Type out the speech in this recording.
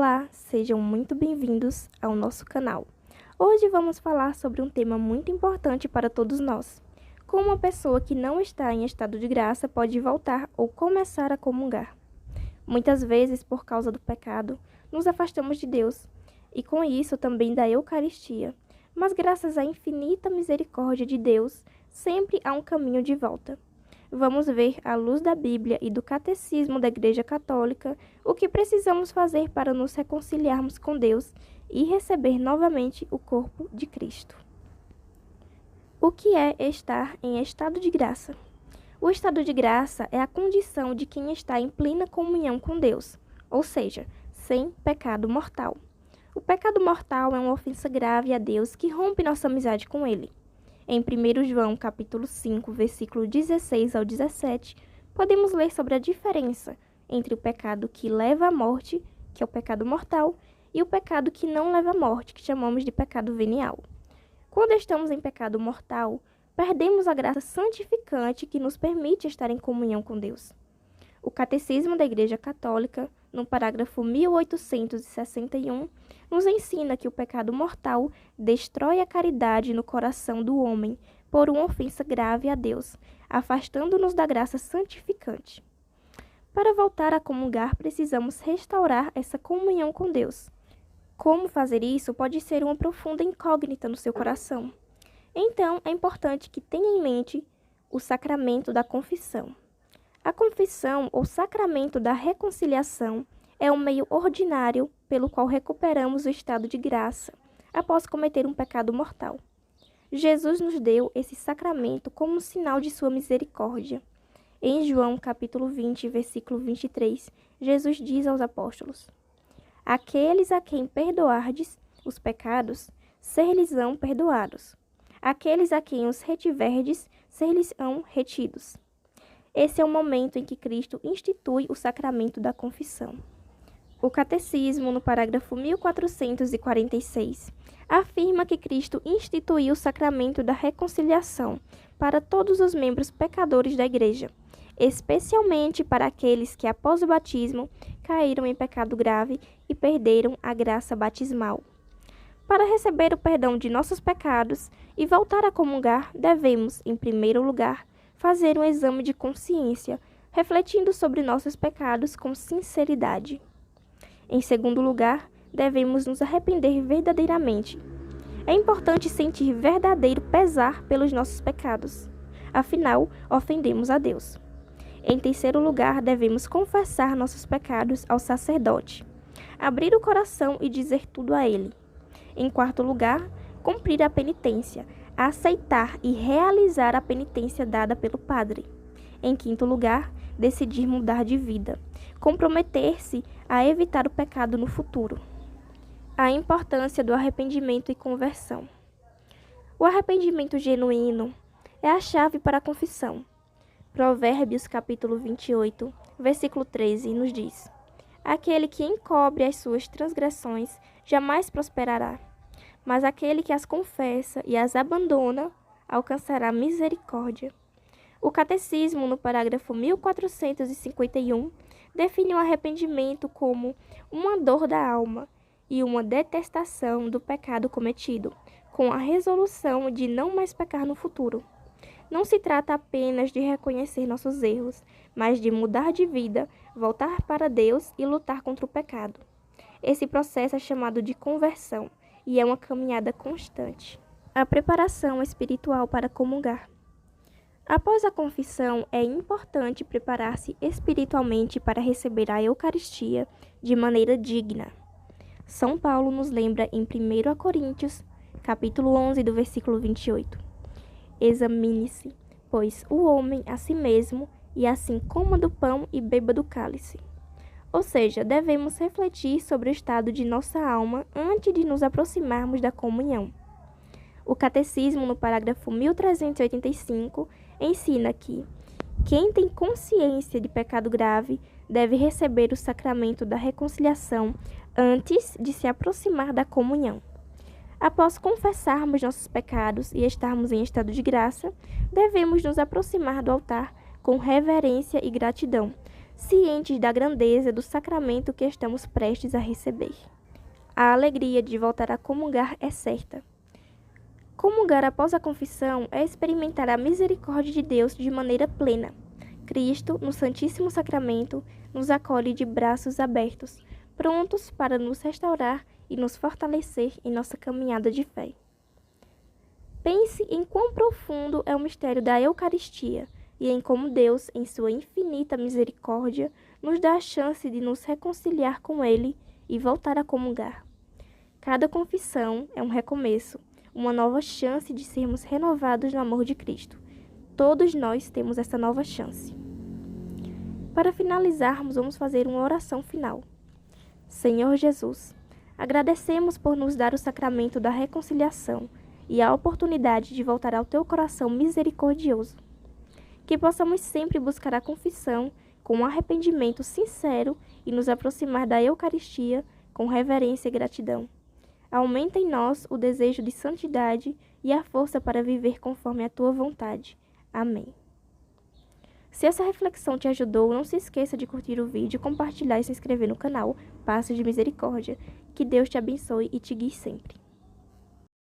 Olá, sejam muito bem-vindos ao nosso canal. Hoje vamos falar sobre um tema muito importante para todos nós. Como uma pessoa que não está em estado de graça pode voltar ou começar a comungar. Muitas vezes, por causa do pecado, nos afastamos de Deus e com isso também da Eucaristia. Mas graças à infinita misericórdia de Deus, sempre há um caminho de volta. Vamos ver, à luz da Bíblia e do Catecismo da Igreja Católica, o que precisamos fazer para nos reconciliarmos com Deus e receber novamente o corpo de Cristo. O que é estar em estado de graça? O estado de graça é a condição de quem está em plena comunhão com Deus, ou seja, sem pecado mortal. O pecado mortal é uma ofensa grave a Deus que rompe nossa amizade com Ele. Em 1 João, capítulo 5, versículo 16 ao 17, podemos ler sobre a diferença entre o pecado que leva à morte, que é o pecado mortal, e o pecado que não leva à morte, que chamamos de pecado venial. Quando estamos em pecado mortal, perdemos a graça santificante que nos permite estar em comunhão com Deus. O Catecismo da Igreja Católica, no parágrafo 1861, nos ensina que o pecado mortal destrói a caridade no coração do homem por uma ofensa grave a Deus, afastando-nos da graça santificante. Para voltar a comungar, precisamos restaurar essa comunhão com Deus. Como fazer isso pode ser uma profunda incógnita no seu coração. Então, é importante que tenha em mente o sacramento da confissão. A confissão, ou sacramento da reconciliação, é um meio ordinário pelo qual recuperamos o estado de graça após cometer um pecado mortal. Jesus nos deu esse sacramento como um sinal de sua misericórdia. Em João, capítulo 20, versículo 23, Jesus diz aos apóstolos: Aqueles a quem perdoardes os pecados, ser-lhes-ão perdoados. Aqueles a quem os retiverdes, ser-lhes-ão retidos. Esse é o momento em que Cristo institui o sacramento da confissão. O Catecismo, no parágrafo 1446, afirma que Cristo instituiu o sacramento da reconciliação para todos os membros pecadores da Igreja, especialmente para aqueles que, após o batismo, caíram em pecado grave e perderam a graça batismal. Para receber o perdão de nossos pecados e voltar a comungar, devemos, em primeiro lugar, fazer um exame de consciência, refletindo sobre nossos pecados com sinceridade. Em segundo lugar, devemos nos arrepender verdadeiramente. É importante sentir verdadeiro pesar pelos nossos pecados. Afinal, ofendemos a Deus. Em terceiro lugar, devemos confessar nossos pecados ao sacerdote, abrir o coração e dizer tudo a ele. Em quarto lugar, cumprir a penitência, aceitar e realizar a penitência dada pelo padre. Em quinto lugar, decidir mudar de vida, comprometer-se a evitar o pecado no futuro. A importância do arrependimento e conversão. O arrependimento genuíno é a chave para a confissão. Provérbios capítulo 28, versículo 13, nos diz: Aquele que encobre as suas transgressões jamais prosperará, mas aquele que as confessa e as abandona alcançará misericórdia. O Catecismo, no parágrafo 1451, define o arrependimento como uma dor da alma e uma detestação do pecado cometido, com a resolução de não mais pecar no futuro. Não se trata apenas de reconhecer nossos erros, mas de mudar de vida, voltar para Deus e lutar contra o pecado. Esse processo é chamado de conversão e é uma caminhada constante. A preparação espiritual para comungar. Após a confissão, é importante preparar-se espiritualmente para receber a Eucaristia de maneira digna. São Paulo nos lembra em 1 Coríntios, capítulo 11, do versículo 28. Examine-se, pois, o homem a si mesmo, e assim coma do pão e beba do cálice. Ou seja, devemos refletir sobre o estado de nossa alma antes de nos aproximarmos da comunhão. O Catecismo, no parágrafo 1385, ensina que quem tem consciência de pecado grave deve receber o sacramento da reconciliação antes de se aproximar da comunhão. Após confessarmos nossos pecados e estarmos em estado de graça, devemos nos aproximar do altar com reverência e gratidão, cientes da grandeza do sacramento que estamos prestes a receber. A alegria de voltar a comungar é certa. Comungar após a confissão é experimentar a misericórdia de Deus de maneira plena. Cristo, no Santíssimo Sacramento, nos acolhe de braços abertos, prontos para nos restaurar e nos fortalecer em nossa caminhada de fé. Pense em quão profundo é o mistério da Eucaristia e em como Deus, em sua infinita misericórdia, nos dá a chance de nos reconciliar com Ele e voltar a comungar. Cada confissão é um recomeço, uma nova chance de sermos renovados no amor de Cristo. Todos nós temos essa nova chance. Para finalizarmos, vamos fazer uma oração final. Senhor Jesus, agradecemos por nos dar o sacramento da reconciliação e a oportunidade de voltar ao Teu coração misericordioso. Que possamos sempre buscar a confissão com um arrependimento sincero e nos aproximar da Eucaristia com reverência e gratidão. Aumenta em nós o desejo de santidade e a força para viver conforme a Tua vontade. Amém. Se essa reflexão te ajudou, não se esqueça de curtir o vídeo, compartilhar e se inscrever no canal Passos de Misericórdia. Que Deus te abençoe e te guie sempre.